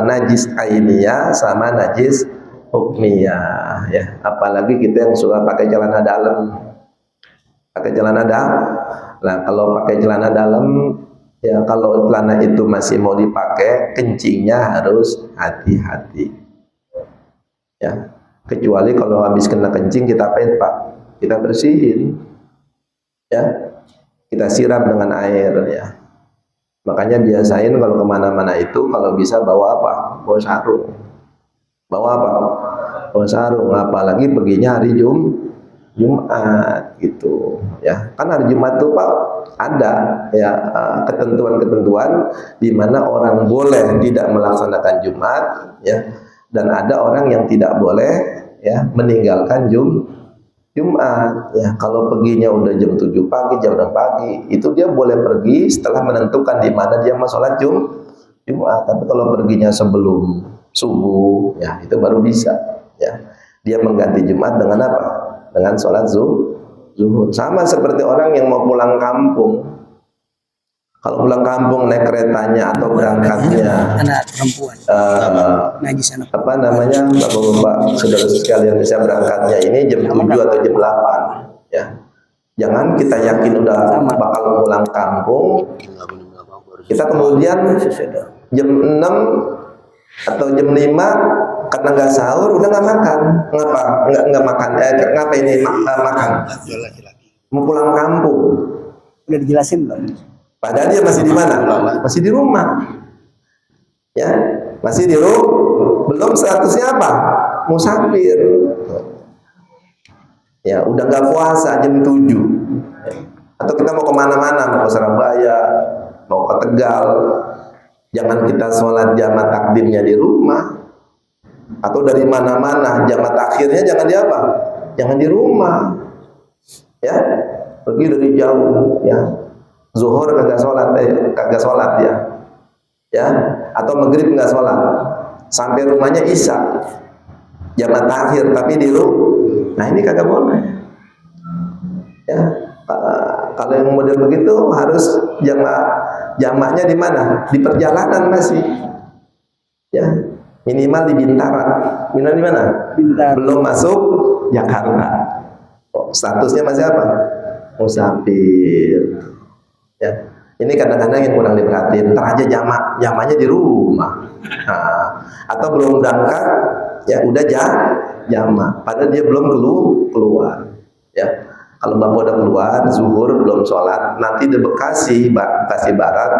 najis ainiyah sama najis hukmiyah, ya. Apalagi kita yang suka pakai celana dalam, nah kalau pakai celana dalam, ya, kalau celana itu masih mau dipakai, kencingnya harus hati-hati, ya. Kecuali kalau habis kena kencing, kita apain, Pak? Kita bersihin, ya, kita siram dengan air, ya. Makanya biasain kalau kemana-mana itu kalau bisa bawa apa? Bawa sarung. Bawa apa? Bawa sarung. Apalagi perginya hari Jumat gitu, ya. Kan hari Jumat tuh Pak ada, ya, ketentuan-ketentuan di mana orang boleh tidak melaksanakan Jumat, ya, dan ada orang yang tidak boleh, ya, meninggalkan Jumat, ya. Kalau perginya udah jam 7 pagi, jam 6 pagi, itu dia boleh pergi setelah menentukan di mana dia mau sholat Jumat. Tapi kalau perginya sebelum subuh, ya, itu baru bisa, ya. Dia mengganti Jumat dengan apa? Dengan sholat zuhur. Sama seperti orang yang mau pulang kampung. Kalau pulang kampung naik keretanya atau berangkatnya anak perempuan, najis anak apa namanya, bapak-bapak saudara sekalian, bisa berangkatnya ini jam 7 atau jam 8, ya. Jangan kita yakin udah bakal pulang kampung, kita kemudian jam 6 atau jam 5 karena nggak sahur udah nggak makan. Ngapa? Nggak makan. Ngapa ini makan? Mau pulang kampung. udah dijelasin belum? Padahal dia masih di mana? Masih di rumah. Ya, masih di rumah. Belum statusnya apa? Musafir. Ya, udah nggak puasa jam 7. Atau kita mau kemana-mana, mau ke Surabaya, mau ke Tegal. Jangan kita sholat jamaah takdimnya di rumah. Atau dari mana-mana, jamaah takhirnya jangan di apa? Jangan di rumah. Ya, pergi dari jauh, ya. Zuhur kagak sholat, ya, ya, atau maghrib nggak sholat, sampai rumahnya isya, jamaah takhir, tapi di rumah. Nah ini kagak boleh, ya. Kalau yang model begitu harus jamaahnya di mana? Di perjalanan masih, ya, minimal di Bintara. Minimal di mana? Bintara. Belum masuk Jakarta. Oh, statusnya masih apa? Musafir. Ya, ini kadang-kadang yang kurang diperhatiin. Ntar aja jamaahnya di rumah. Nah, atau belum berangkat, ya udah jamaah. Padahal dia belum keluar. Ya, kalau bapak udah keluar, zuhur belum sholat, nanti di Bekasi Barat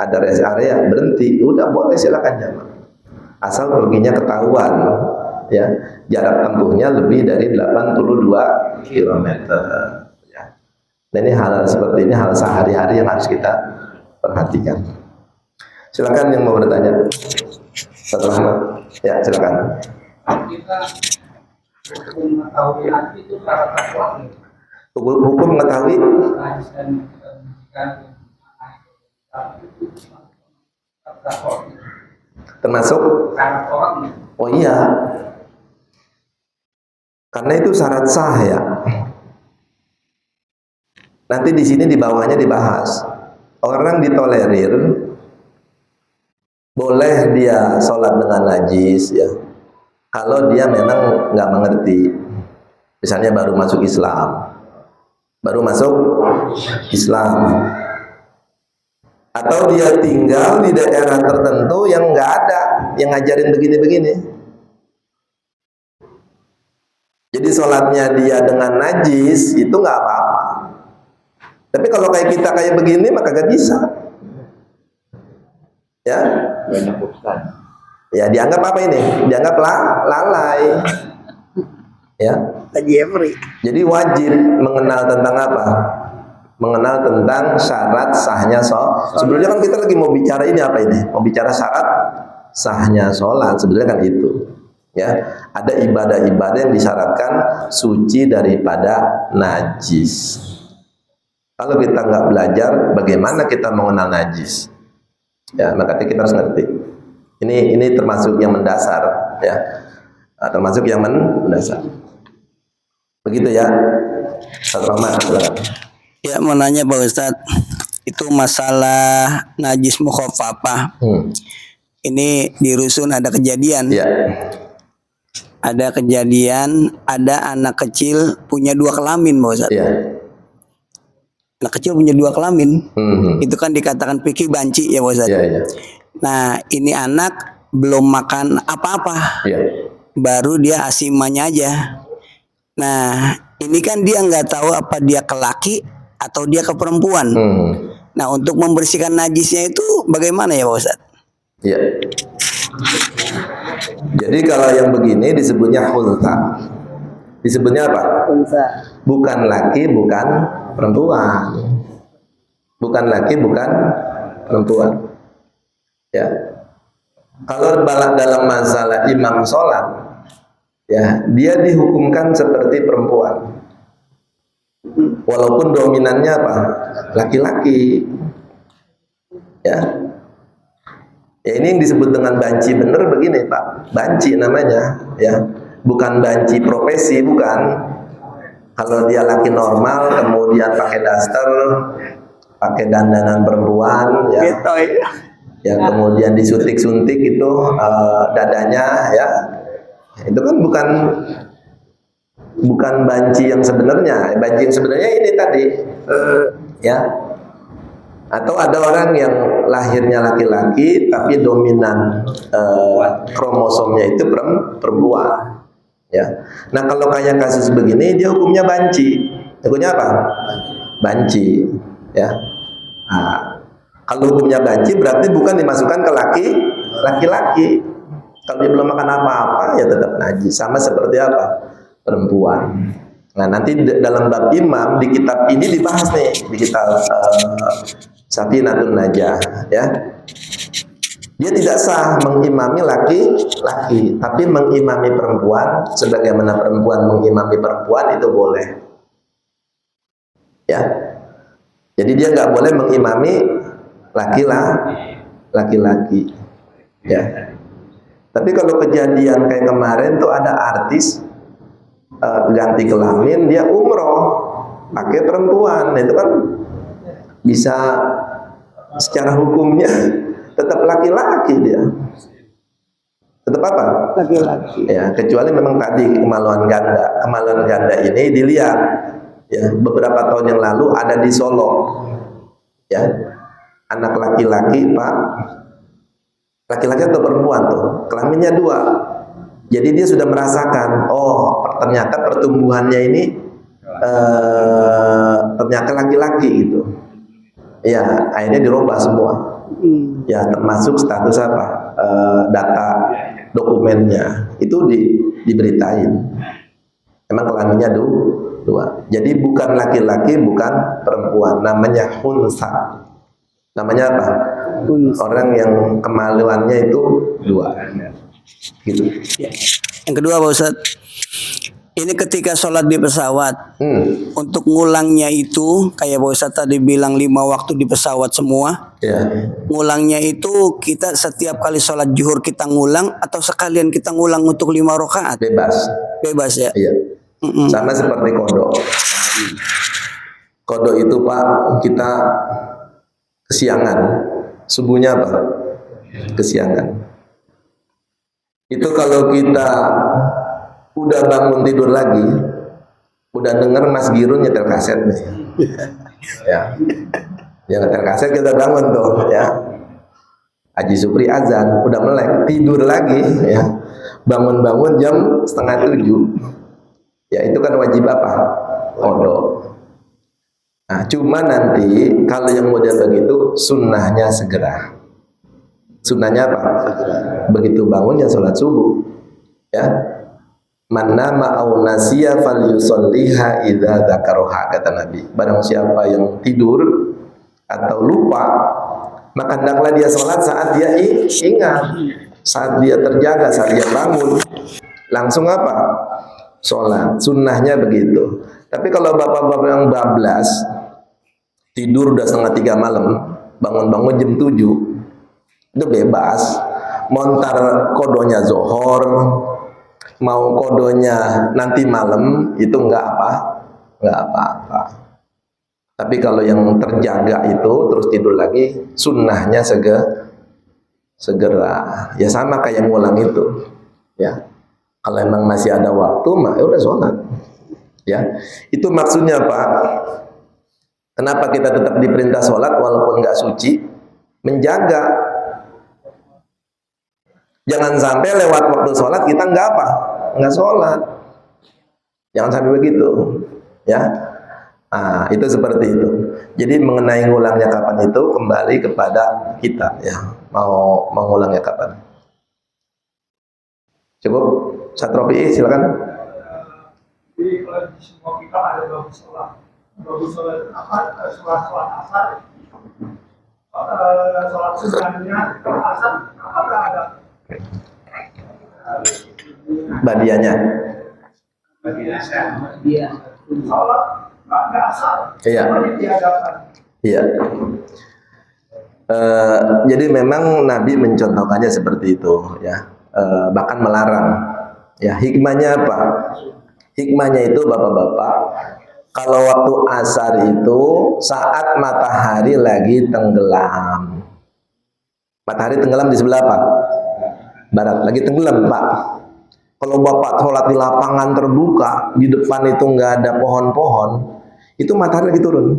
ada rest area, berhenti, udah boleh silakan jamaah. Asal perginya ketahuan, ya, jarak tempuhnya lebih dari 82 km. Dan ini hal seperti ini, hal sehari-hari yang harus kita perhatikan. Silakan yang mau bertanya. Setelah, ya silakan. Kita hukum mengetahui nanti itu syarat takwa. Hukum mengetahui Najis dan termasuk. syarat orang. Oh iya. Karena itu syarat sah, ya. Nanti di sini di bawahnya dibahas. Orang ditolerir boleh dia sholat dengan najis, ya, kalau dia memang nggak mengerti. Misalnya baru masuk Islam, atau dia tinggal di daerah tertentu yang nggak ada yang ngajarin begini-begini. Jadi sholatnya dia dengan najis itu nggak apa-apa. Tapi kalau kayak kita kayak begini maka gak bisa. Ya, Banyak ustaz. ya dianggap apa ini? Dianggap lalai. Ya. Lagi Emri. Jadi wajib mengenal tentang apa? Mengenal tentang syarat sahnya sholat. Sebelumnya kan kita lagi mau bicara ini apa ini? Mau bicara syarat sahnya sholat. Sebenarnya kan itu. Ya, ada ibadah-ibadah yang disyaratkan suci daripada najis. Kalau kita nggak belajar, bagaimana kita mengenal najis? Ya, makanya kita harus ngerti. Ini termasuk yang mendasar, ya, termasuk yang mendasar. Begitu ya. Ustaz Rahmat, silakan. Ya, mau nanya Pak Ustadz, itu masalah najis mukhafafah. Ini di rusun ada kejadian. Ya. Ada kejadian, ada anak kecil punya 2 kelamin Pak Ustadz. Ya. Anak kecil punya 2 kelamin. Hmm. Itu kan dikatakan fikih banci ya Pak Ustadz. Ya, ya. Nah, ini anak belum makan apa-apa. Ya. Baru dia asimanya aja. Nah, ini kan dia nggak tahu apa dia ke laki atau dia ke perempuan. Nah, untuk membersihkan najisnya itu bagaimana ya Pak Ustadz? Ya. Jadi kalau yang begini disebutnya khulta. Disebutnya apa? Bukan laki, bukan perempuan. Bukan laki, bukan perempuan. Ya. Kalau dalam masalah imam sholat, ya dia dihukumkan seperti perempuan. Walaupun dominannya apa? Laki-laki. Ya. Ya ini yang disebut dengan banci bener begini Pak. Banci namanya, ya. Bukan banci profesi, bukan. Kalau dia laki normal, kemudian pakai daster, pakai dandanan perempuan, ya. Ya kemudian disuntik-suntik itu dadanya, ya. Itu kan bukan banci yang sebenarnya. Banci yang sebenarnya ini tadi, ya. Atau ada orang yang lahirnya laki-laki tapi dominan kromosomnya itu perempuan, ya. Nah kalau kayak kasus begini dia hukumnya banci. Hukumnya apa? Banci, ya. Nah, kalau hukumnya banci berarti bukan dimasukkan ke laki-laki. Kalau dia belum makan apa-apa ya tetap najis. Sama seperti apa? Perempuan. Nah nanti dalam bab imam di kitab ini dibahas nih, di kitab Safinatun Najah, ya. Dia tidak sah mengimami laki-laki, tapi mengimami perempuan sebagaimana perempuan mengimami perempuan itu boleh. Ya. Jadi dia nggak boleh mengimami laki-laki. Ya. Tapi kalau kejadian kayak kemarin tuh ada artis ganti kelamin, dia umroh pakai perempuan, nah, itu kan bisa secara hukumnya tetap laki-laki dia. Tetap apa? Laki-laki. Ya, kecuali memang tadi kemaluan ganda. Kemaluan ganda ini dilihat ya beberapa tahun yang lalu ada di Solo. Ya. Anak laki-laki, Pak. Laki-laki atau perempuan tuh? Kelaminnya 2. Jadi dia sudah merasakan, oh, ternyata pertumbuhannya ini ternyata laki-laki gitu. Ya, akhirnya dirubah semua. Ya, termasuk status apa? Data dokumennya itu diberitain. Emang kelaminnya 2. Jadi bukan laki-laki, bukan perempuan, namanya hunsa. Namanya apa? Orang yang kemaluannya itu 2. Gitu. Yang kedua Pak Ustadz, ini ketika sholat di pesawat, untuk ngulangnya itu kayak Pak Ustadz tadi bilang 5 waktu di pesawat semua. Ya. Ngulangnya itu kita setiap kali sholat zuhur kita ngulang atau sekalian kita ngulang untuk 5 rakaat? Bebas ya. Iya. Sama seperti kodok. Kodok itu Pak, kita kesiangan. Subuhnya apa? Kesiangan. Itu kalau kita udah bangun tidur lagi, udah denger Mas Girun nyetel kaset nih. Ya. Ya nyetel kaset kita bangun tuh, ya. Haji Supri azan, udah melek, tidur lagi, ya. Bangun-bangun jam 6:30. Ya itu kan wajib apa? Qodho. Nah, cuma nanti kalau yang model begitu sunnahnya segera. Sunnahnya apa? Begitu bangun ya sholat subuh. Ya. Man nama aw nasiya falyusalliha idza dzakaraha, kata Nabi. Barang siapa yang tidur atau lupa, maka hendaklah dia sholat saat dia ingat, saat dia terjaga, saat dia bangun. Langsung apa? Sholat. Sunnahnya begitu. Tapi kalau bapak-bapak yang bablas, tidur udah 2:30 malam, bangun-bangun jam 7, itu bebas. Montar kodonya zohor, mau kodonya nanti malam itu enggak apa-apa. Tapi kalau yang terjaga itu terus tidur lagi, sunnahnya segera. Ya sama kayak ngulang itu. Ya. Kalau emang masih ada waktu, mah ya udah sholat. Ya. Itu maksudnya Pak. Kenapa kita tetap diperintah sholat walaupun nggak suci? Menjaga. Jangan sampai lewat waktu sholat kita nggak apa? Nggak sholat. Jangan sampai begitu. Ya. Nah, itu seperti itu. Jadi mengenai ngulangnya kapan itu kembali kepada kita ya. Mau mengulangnya kapan? Cukup? Satropi, silakan. Jadi kalau di semua kita ada bagus sholat apa? Sholat asar, sholat sunnahnya asar, apakah ada? Badianya. Iya. Sholat nggak asar. Iya. Diadakan. Iya. Jadi memang Nabi mencontohkannya seperti itu, ya. Bahkan melarang. Ya, hikmahnya apa? Hikmahnya itu bapak-bapak, kalau waktu asar itu saat matahari lagi tenggelam. Matahari tenggelam di sebelah apa? Barat. Lagi tenggelam, Pak. Kalau bapak sholat di lapangan terbuka, di depan itu nggak ada pohon-pohon, itu matahari lagi turun.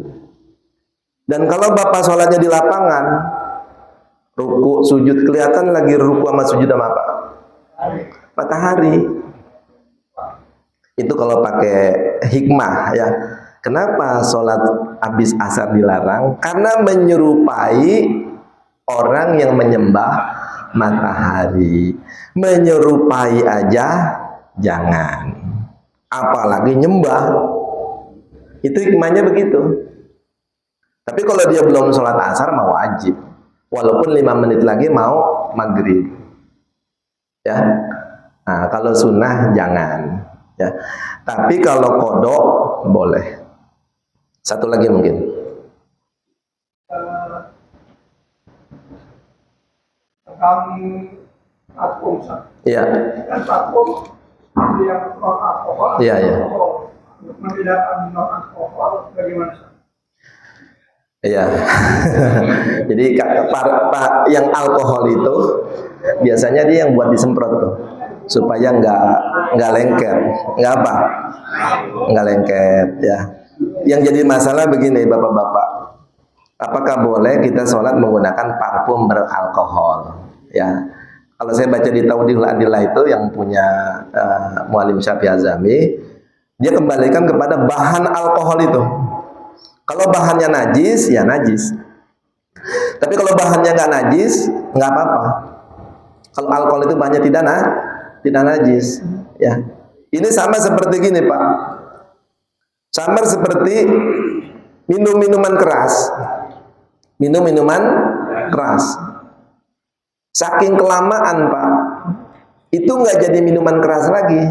Dan kalau bapak sholatnya di lapangan, ruku, sujud, kelihatan lagi ruku sama sujud sama apa? Matahari. Itu kalau pakai hikmah ya. Kenapa sholat habis asar dilarang? Karena menyerupai orang yang menyembah matahari. Menyerupai aja jangan. Apalagi nyembah. Itu hikmahnya begitu. Tapi kalau dia belum sholat asar mau wajib. Walaupun 5 menit lagi mau maghrib. Ya. Nah, kalau sunnah jangan. Ya. Tapi kalau kodok boleh. Satu lagi mungkin. Tentang parfum, Iya. kan parfum yang non alkohol, Iya, iya. membedakan non alkohol bagaimana? Iya. Jadi yang alkohol itu biasanya dia yang buat disemprot tuh supaya nggak lengket, nggak apa, nggak lengket ya. Yang jadi masalah begini bapak-bapak, apakah boleh kita sholat menggunakan parfum beralkohol? Ya, kalau saya baca di Taudihul Adillah itu yang punya Muallim Syafi'i Azami, dia kembalikan kepada bahan alkohol itu. Kalau bahannya najis, ya najis. Tapi kalau bahannya nggak najis, nggak apa-apa. Kalau alkohol itu bahannya tidak najis. Ya, ini sama seperti gini Pak. Sama seperti minum minuman keras. Minum minuman keras. Saking kelamaan Pak, itu nggak jadi minuman keras lagi.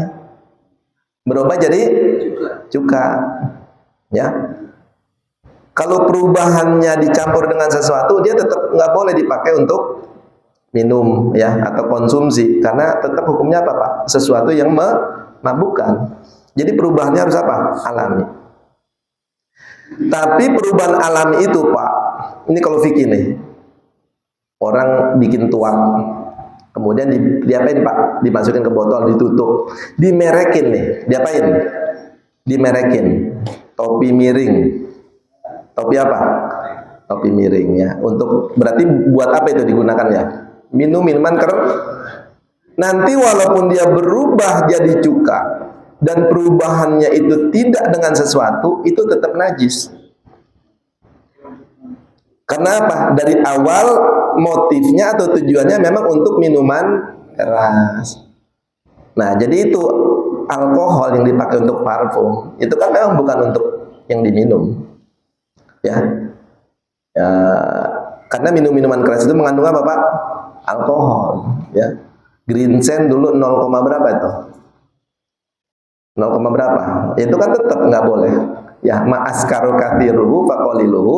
Berubah jadi cuka. Ya. Kalau perubahannya dicampur dengan sesuatu, dia tetap nggak boleh dipakai untuk minum ya atau konsumsi, karena tetap hukumnya apa Pak? Sesuatu yang memabukkan. Jadi perubahannya harus apa? Alami. Tapi perubahan alami itu Pak, ini kalau fikih nih, orang bikin tuak, kemudian diapain Pak? Dimasukin ke botol, ditutup, dimerekin nih, diapain? Dimerekin, topi miring. Topi apa? Topi miring ya. Untuk berarti buat apa itu digunakan ya? Minum minuman keras. Nanti walaupun dia berubah jadi cuka dan perubahannya itu tidak dengan sesuatu, itu tetap najis. Karena apa? Dari awal motifnya atau tujuannya memang untuk minuman keras. Nah, jadi itu alkohol yang dipakai untuk parfum itu kan memang bukan untuk yang diminum. Ya, karena minuman keras itu mengandung apa Pak? Alkohol ya. Ginseng dulu 0, berapa itu? 0, berapa? Itu kan tetap nggak boleh ya. Ma'askaru kathiruhu faqaliluhu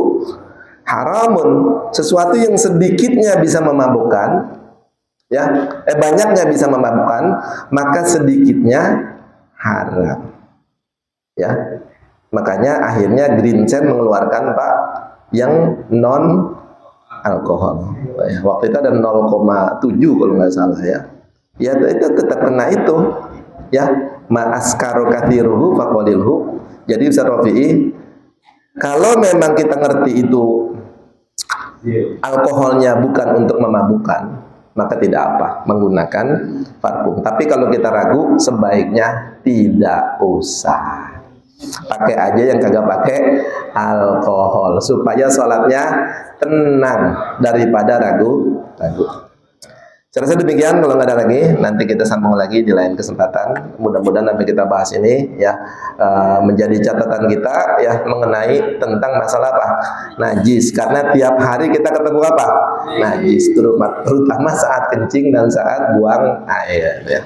haramun. Sesuatu yang sedikitnya bisa memabukkan Ya, banyaknya bisa memabukkan, maka sedikitnya haram. Ya, makanya akhirnya Greencen mengeluarkan Pak yang non alkohol. Ya, waktu itu ada 0,7 kalau nggak salah ya. Ya itu tetap kena itu. Ya, ma'askaru kathiruhu faqalilhu. Jadi Ustaz Rafi'i, kalau memang kita ngerti itu alkoholnya bukan untuk memabukkan, maka tidak apa menggunakan parfum. Tapi kalau kita ragu, sebaiknya tidak usah. Pakai aja yang kagak pakai alkohol supaya sholatnya tenang daripada ragu. Saya rasa demikian. Kalau nggak ada lagi, nanti kita sambung lagi di lain kesempatan. Mudah-mudahan nanti kita bahas ini ya menjadi catatan kita ya mengenai tentang masalah apa? Najis. Karena tiap hari kita ketemu apa? Najis, terutama saat kencing dan saat buang air ya.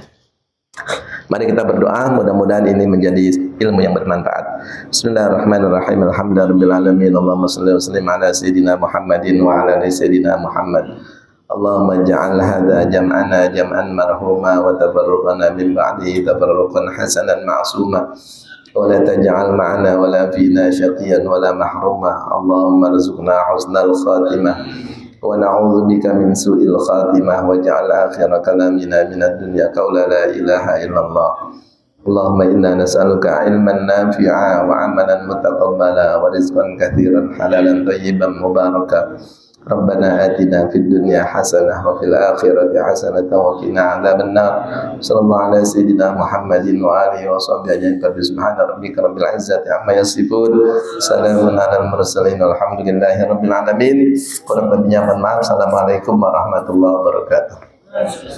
Mari kita berdoa, mudah-mudahan ini menjadi ilmu yang bermanfaat. Bismillahirrahmanirrahim. Alhamdulillahirabbil alamin. Allahumma shalli wa sallim ala sayyidina Muhammadin wa ala ali sayyidina Muhammad. Allahumma ja'al hadha jam'ana jam'an marhuma wa tabarruqana min ba'dihi tabarruqan hasanan ma'suma wa la taj'al ma'ana wa la fina syaqiyan wa la mahruma. Allahumma rzuqna husnal khatimah wa na'udzubika min su'il khatimah wa ja'al akhir kalamina minad dunya qawla la ilaha illallah. Allahumma inna nas'aluka ilman nafi'a wa amalan mutaqabbala wa rizqan katsiran halalan thayyiban mubaraka. Rabbana atina fid dunya hasanah wa fil akhirati hasanah wa qina adzabannar. Sallallahu ala sayyidina Muhammadin wa alihi wa sahbihi ajma'in. Subhana rabbika rabbil izzati amma yasifun. Salamun alal mursalin. Alhamdulillahi rabbil alamin. Kurang lebihnya mohon maaf. Assalamualaikum warahmatullahi wabarakatuh.